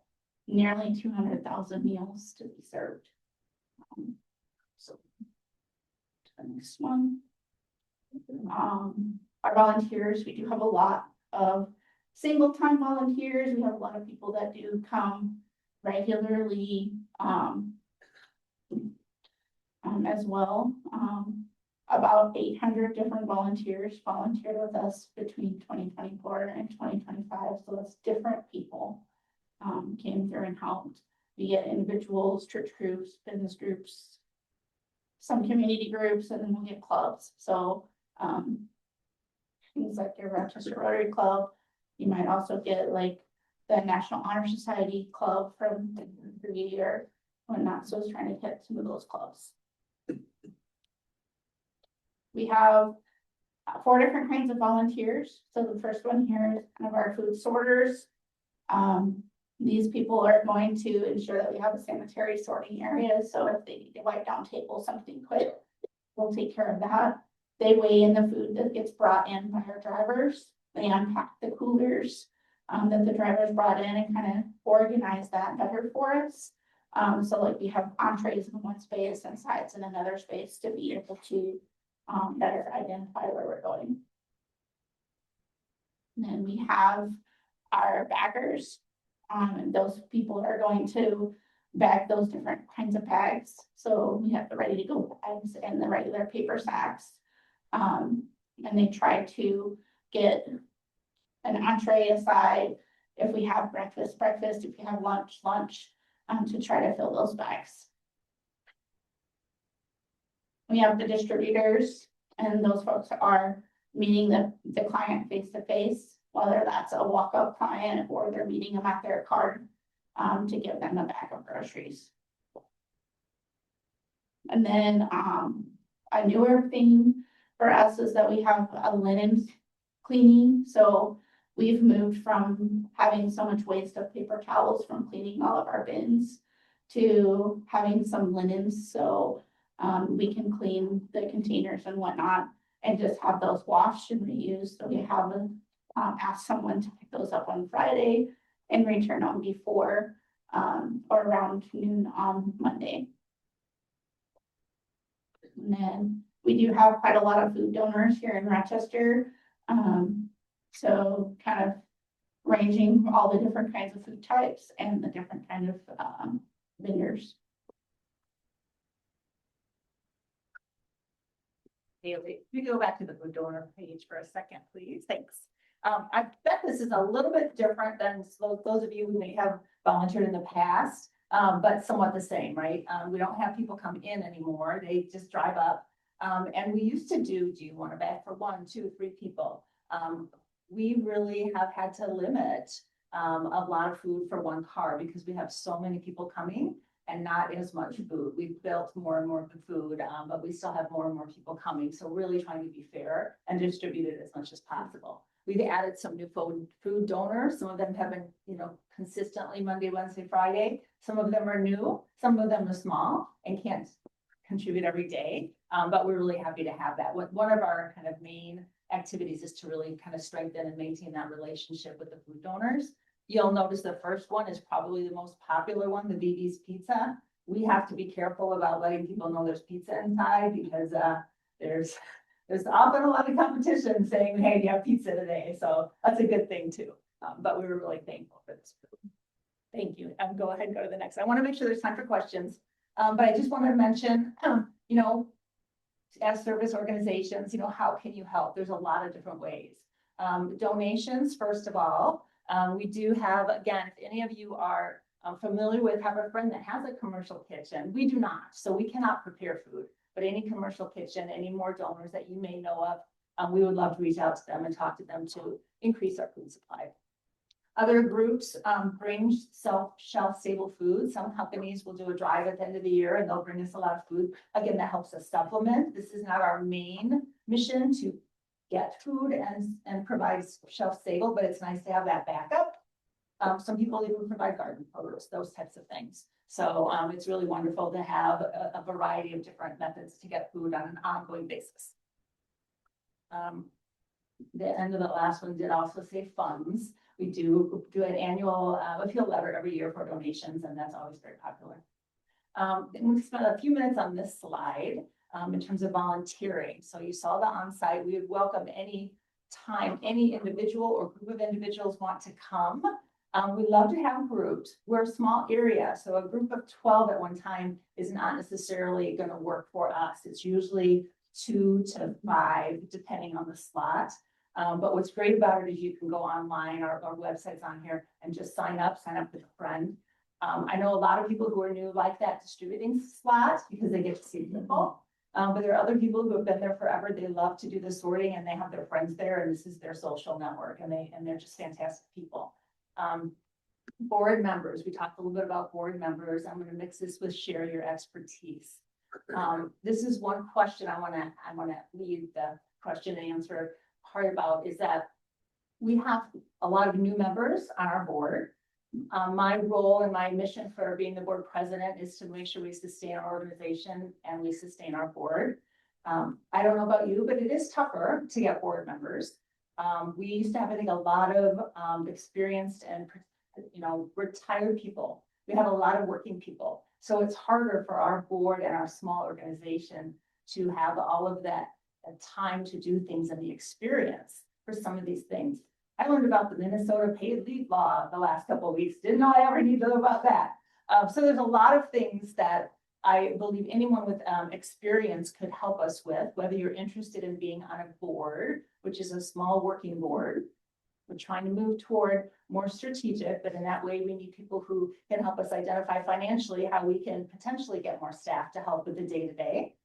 Speaker 14: nearly 200,000 meals to be served. So to the next one. Our volunteers, we do have a lot of single-time volunteers. We have a lot of people that do come regularly, as well. About 800 different volunteers volunteered with us between 2024 and 2025. So that's different people came through and helped. We get individuals, church groups, business groups, some community groups, and then we'll get clubs. So things like your Rochester Rotary Club. You might also get like the National Honor Society Club from the year whatnot. So I was trying to hit some of those clubs. We have 4 different kinds of volunteers. So the first one here is kind of our food sorters. These people are going to ensure that we have a sanitary sorting area. So if they need to wipe down tables, something quick, we'll take care of that. They weigh in the food that gets brought in by our drivers. They unpack the coolers that the drivers brought in and kind of organize that better for us. So like we have entrees in one space and sides in another space to be able to better identify where we're going. And then we have our baggers. And those people are going to bag those different kinds of bags. So we have the ready to go bags and the regular paper sacks. And they try to get an entree aside. If we have breakfast, if we have lunch, to try to fill those bags. We have the distributors, and those folks are meeting the client face to face, whether that's a walk-up client or they're meeting them at their car to give them a bag of groceries. And then a newer thing for us is that we have a linen cleaning. So we've moved from having so much waste of paper towels from cleaning all of our bins to having some linens. So we can clean the containers and whatnot and just have those washed and reused. So we have asked someone to pick those up on Friday and return them before or around noon on Monday. And then we do have quite a lot of food donors here in Rochester. So kind of ranging all the different kinds of food types and the different kind of vendors.
Speaker 15: Haley, we go back to the food donor page for a second, please. Thanks. I bet this is a little bit different than those of you who may have volunteered in the past, but somewhat the same, right? We don't have people come in anymore. They just drive up. And we used to do you want a bag for 1, 2, 3 people? We really have had to limit a lot of food for one car because we have so many people coming and not as much food. We've built more and more food, but we still have more and more people coming. So really trying to be fair and distribute it as much as possible. We've added some new food donors. Some of them have been, consistently Monday, Wednesday, Friday. Some of them are new. Some of them are small and can't contribute every day. But we're really happy to have that. One of our kind of main activities is to really kind of strengthen and maintain that relationship with the food donors. You'll notice the first one is probably the most popular one, the BB's Pizza. We have to be careful about letting people know there's pizza inside because there's often a lot of competition saying, hey, do you have pizza today? So that's a good thing too. But we were really thankful for this food. Thank you. Go ahead and go to the next. I want to make sure there's time for questions. But I just wanted to mention, as service organizations, how can you help? There's a lot of different ways. Donations, first of all. We do have, again, if any of you are familiar with, have a friend that has a commercial kitchen. We do not, so we cannot prepare food, but any commercial kitchen, any more donors that you may know of, we would love to reach out to them and talk to them to increase our food supply. Other groups bring shelf stable food. Some companies will do a drive at the end of the year and they'll bring us a lot of food. Again, that helps us supplement. This is not our main mission to get food and provide shelf stable, but it's nice to have that backup. Some people even provide garden produce, those types of things. So it's really wonderful to have a variety of different methods to get food on an ongoing basis. the end of the last one did also say funds. We do an annual appeal letter every year for donations, and that's always very popular. And we spent a few minutes on this slide in terms of volunteering. So you saw the on-site. We would welcome any time any individual or group of individuals want to come. We love to have groups. We're a small area, so a group of 12 at one time is not necessarily going to work for us. It's usually 2 to 5, depending on the slot. But what's great about it is you can go online, our website's on here, and just sign up with a friend. I know a lot of people who are new like that distributing slot because they get to see people. But there are other people who have been there forever. They love to do the sorting and they have their friends there and this is their social network and they're just fantastic people. Board members, we talked a little bit about board members. I'm going to mix this with share your expertise. This is one question I want to lead the question and answer part about is that we have a lot of new members on our board. My role and my mission for being the board president is to make sure we sustain our organization and we sustain our board. I don't know about you, but it is tougher to get board members. We used to have, I think, a lot of experienced and retired people. We have a lot of working people. So it's harder for our board and our small organization to have all of that time to do things and the experience for some of these things. I learned about the Minnesota paid leave law the last couple of weeks. Didn't know I ever need to know about that. So there's a lot of things that I believe anyone with experience could help us with, whether you're interested in being on a board, which is a small working board. We're trying to move toward more strategic, but in that way, we need people who can help us identify financially how we can potentially get more staff to help with the day-to-day.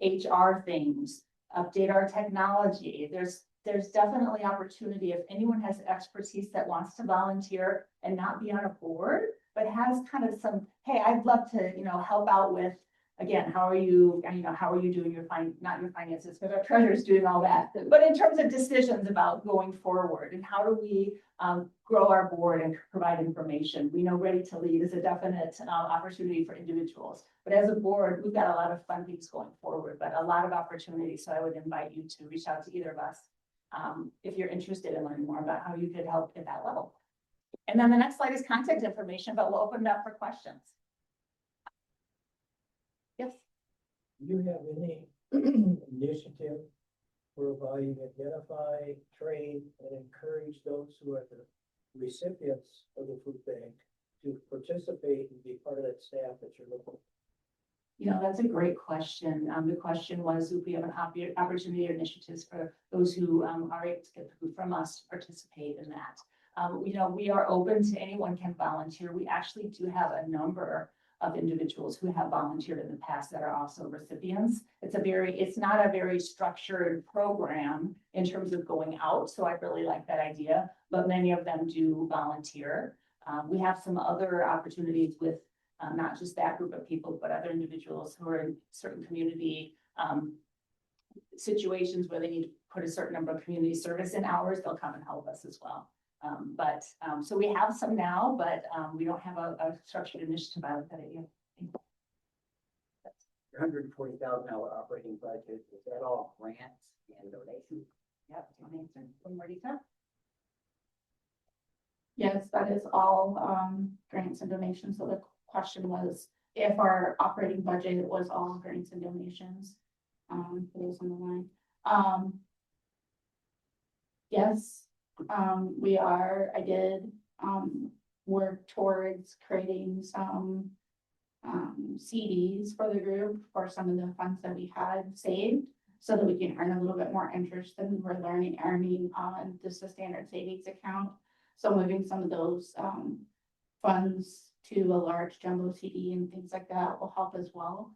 Speaker 15: HR things, update our technology. There's definitely opportunity if anyone has expertise that wants to volunteer and not be on a board, but has kind of some, hey, I'd love to, help out with, again, how are you doing your not your finances, because our treasurer's doing all that, but in terms of decisions about going forward and how do we grow our board and provide information. We know Ready to Lead is a definite opportunity for individuals, but as a board, we've got a lot of fun things going forward, but a lot of opportunities. So I would invite you to reach out to either of us if you're interested in learning more about how you could help at that level. And then the next slide is contact information, but we'll open it up for questions. Yes.
Speaker 12: Do you have any initiative whereby you identify, train, and encourage those who are the recipients of the food bank to participate and be part of that staff that you're looking for?
Speaker 15: That's a great question. The question was, if we have an opportunity or initiatives for those who are able to get food from us to participate in that. We are open to anyone can volunteer. We actually do have a number of individuals who have volunteered in the past that are also recipients. It's not a very structured program in terms of going out. So I really like that idea, but many of them do volunteer. We have some other opportunities with not just that group of people, but other individuals who are in certain community situations where they need to put a certain number of community service in hours, they'll come and help us as well. So we have some now, but we don't have a structured initiative about that idea.
Speaker 6: $140,000 operating budget, is that all grants and donations?
Speaker 15: Yep, do you want to answer from Marita?
Speaker 14: Yes, that is all grants and donations. So the question was if our operating budget was all grants and donations for those on the line. Yes, we are. I did work towards creating some CDs for the group for some of the funds that we had saved so that we can earn a little bit more interest than we were earning on just a standard savings account. So moving some of those funds to a large jumbo CD and things like that will help as well.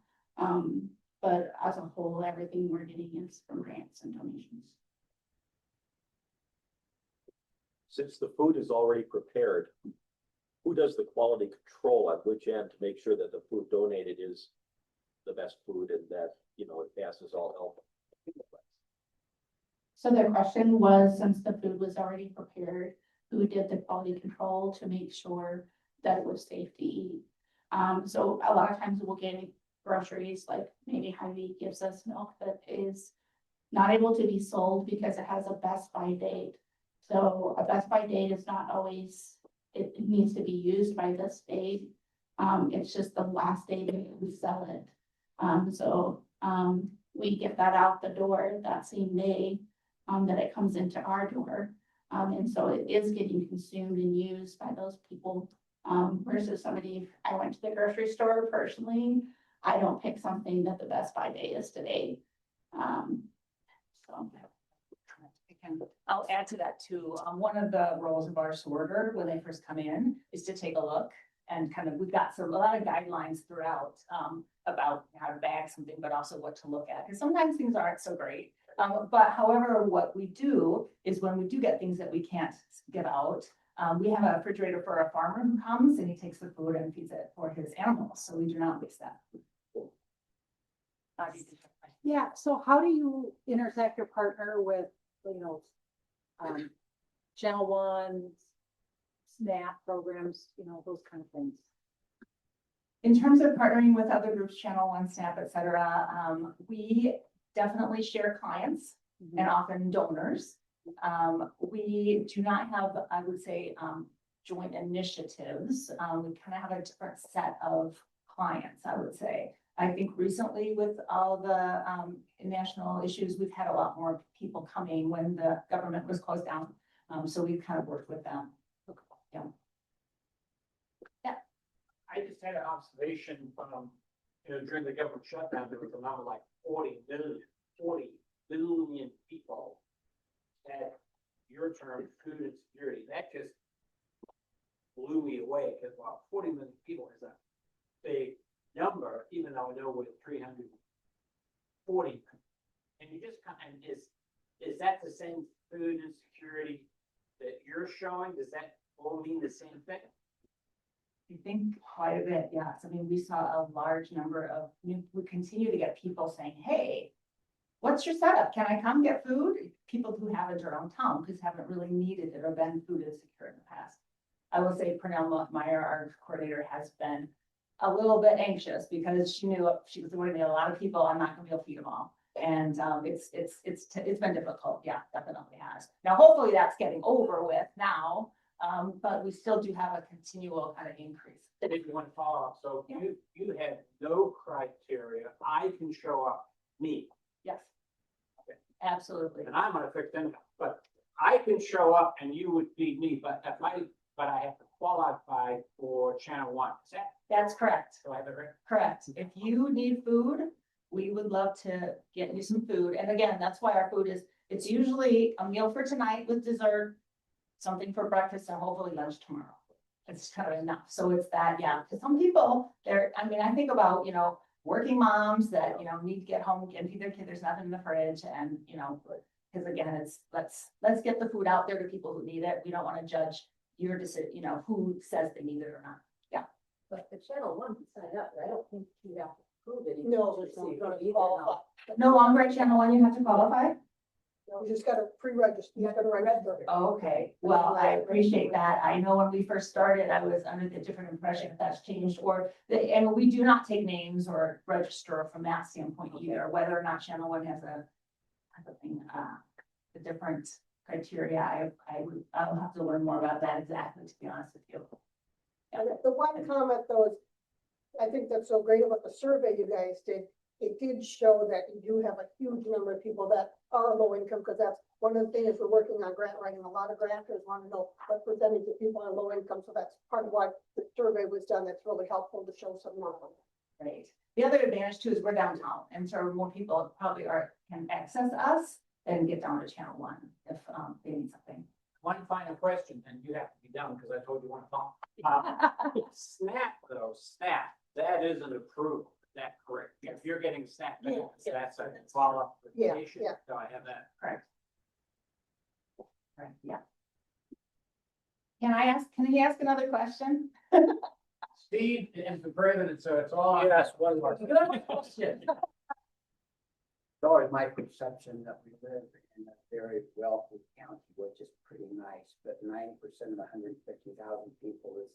Speaker 14: But as a whole, everything we're getting is from grants and donations.
Speaker 5: Since the food is already prepared, who does the quality control at which end to make sure that the food donated is the best food and that, it passes all health?
Speaker 14: So the question was, since the food was already prepared, who did the quality control to make sure that it was safe to eat? So a lot of times we'll get groceries, like maybe Hy-Vee gives us milk that is not able to be sold because it has a Best By date. So a Best By date is not always, it needs to be used by this date. It's just the last day that we sell it. We get that out the door that same day, that it comes into our door. And so it is getting consumed and used by those people. Versus somebody, I went to the grocery store personally, I don't pick something that the Best By day is today.
Speaker 15: I'll add to that too. One of the roles of our sorter when they first come in is to take a look and kind of, we've got a lot of guidelines throughout about how to bag something, but also what to look at. Because sometimes things aren't so great. But however, what we do is when we do get things that we can't give out, we have a refrigerator for a farmer who comes and he takes the food and feeds it for his animals. So we do not waste that.
Speaker 10: Yeah, so how do you intersect your partner with, Channel One, SNAP programs, those kind of things?
Speaker 15: In terms of partnering with other groups, Channel One, SNAP, et cetera, we definitely share clients and often donors. We do not have, I would say, joint initiatives. We kind of have a different set of clients, I would say. I think recently with all the national issues, we've had a lot more people coming when the government was closed down. So we've kind of worked with them. Yeah.
Speaker 11: I just had an observation during the government shutdown, there was a number like 40 billion people had your term food insecurity. That just blew me away because 40 million people is a big number, even though I know we're 340. And you just is that the same food insecurity that you're showing? Does that all mean the same thing?
Speaker 15: I think quite a bit, yes. I mean, we saw a large number of we continue to get people saying, hey, what's your setup? Can I come get food? People who haven't around town because haven't really needed it or been food insecure in the past. I will say Pernell Meyer, our coordinator, has been a little bit anxious because she knew she was going to meet a lot of people. I'm not going to be able to feed them all. And it's been difficult. Yeah, definitely has. Now, hopefully that's getting over with now. But we still do have a continual kind of increase.
Speaker 11: If you want to follow up, so you have no criteria. I can show up, me.
Speaker 15: Yes. Okay. Absolutely.
Speaker 11: And I'm on a fixed income, but I can show up and you would feed me, but I have to qualify for Channel One. Is that?
Speaker 15: That's correct.
Speaker 11: Do I have it right?
Speaker 15: Correct. If you need food, we would love to get you some food. And again, that's why our food it's usually a meal for tonight with dessert, something for breakfast, and hopefully lunch tomorrow. It's kind of enough. So it's that, yeah. Because some people, I think about, working moms that, need to get home and feed their kid. There's nothing in the fridge. And, because again, it's let's get the food out there to people who need it. We don't want to judge your decision, who says they need it or not. Yeah.
Speaker 6: But the Channel One can sign up, but I don't think you have to prove it.
Speaker 9: No, you're gonna qualify.
Speaker 15: No longer at Channel One, you have to qualify?
Speaker 9: You just gotta pre-register, you gotta register.
Speaker 15: Oh, okay, well, I appreciate that. I know when we first started, I was under the different impression if that's changed and we do not take names or register from that standpoint either, whether or not Channel One has a different criteria. I'll have to learn more about that exactly, to be honest with you.
Speaker 9: And the one comment though is, I think that's so great about the survey you guys did. It did show that you do have a huge number of people that are low income, because that's one of the things we're working on grant writing. A lot of grantors want to know what percentage of people are low income. So that's part of why the survey was done. That's really helpful to show some numbers.
Speaker 15: Right. The other advantage too is we're downtown, and so more people probably can access us and get down to Channel One if they need something.
Speaker 11: One final question, and you have to be done because I told you one talk. SNAP, that isn't approved. Is that correct? If you're getting SNAP, that's a follow-up application.
Speaker 9: Yeah.
Speaker 11: So I have that.
Speaker 15: Correct. Right. Yeah. Can he ask another question?
Speaker 11: Steve is the president, so it's all. Yes, one more.
Speaker 8: It's always my perception that we live in a very wealthy county, which is pretty nice, but 9% of 150,000 people is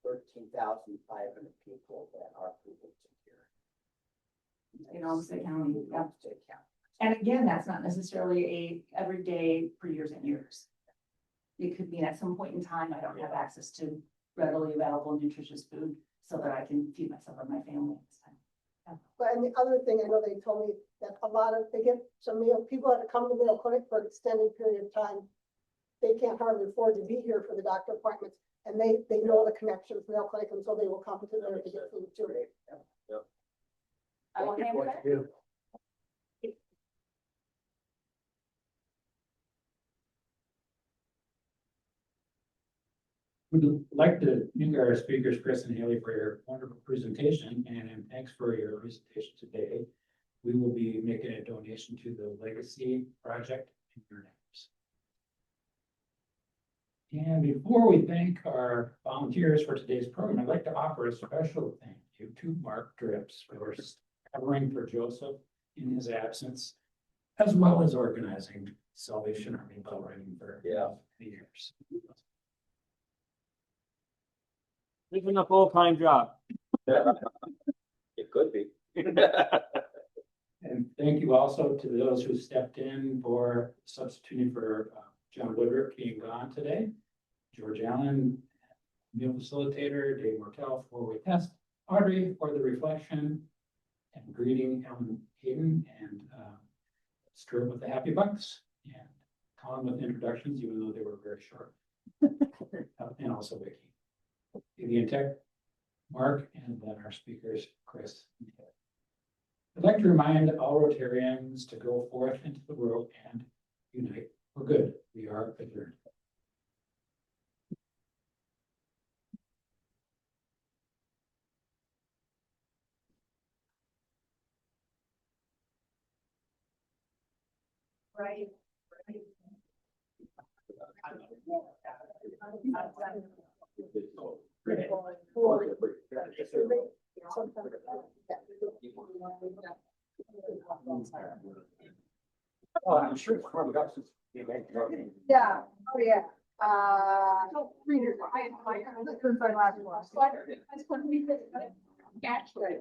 Speaker 8: 13,500 people that are food insecure.
Speaker 15: In Olmsted County. Yeah. And again, that's not necessarily a everyday for years and years. It could mean at some point in time, I don't have access to readily available nutritious food so that I can feed myself and my family at this time.
Speaker 9: But and the other thing, I know they told me that a lot of, they get some people that come to Mayo Clinic for an extended period of time. They can't hardly afford to be here for the doctor appointments, and they know the connection with Mayo Clinic, and so they will come to there to get food too.
Speaker 15: I will hand it back.
Speaker 3: We'd like to thank our speakers, Chris and Haley, for your wonderful presentation, and thanks for your presentation today. We will be making a donation to the Legacy Project in your names. And before we thank our volunteers for today's program, I'd like to offer a special thank you to Mark Drips for covering for Joseph in his absence, as well as organizing Salvation Army bell ringing for the years.
Speaker 11: Even a full-time job.
Speaker 7: It could be.
Speaker 3: And thank you also to those who stepped in for substituting for John Woodruff being gone today. George Allen, meal facilitator, Dave Mortel, four-way test, Audrey for the reflection, and greeting Ellen Hayden, and Stuart with the happy bucks, and Colin with introductions, even though they were very short. And also Vicky. Vivian Tech, Mark, and then our speakers, Chris. I'd like to remind all Rotarians to go forth into the world and unite for good. We are adjourned.
Speaker 15: Right.
Speaker 3: Oh, I'm sure.
Speaker 9: Yeah, oh, yeah. Readers. I couldn't find last one.
Speaker 14: Actually.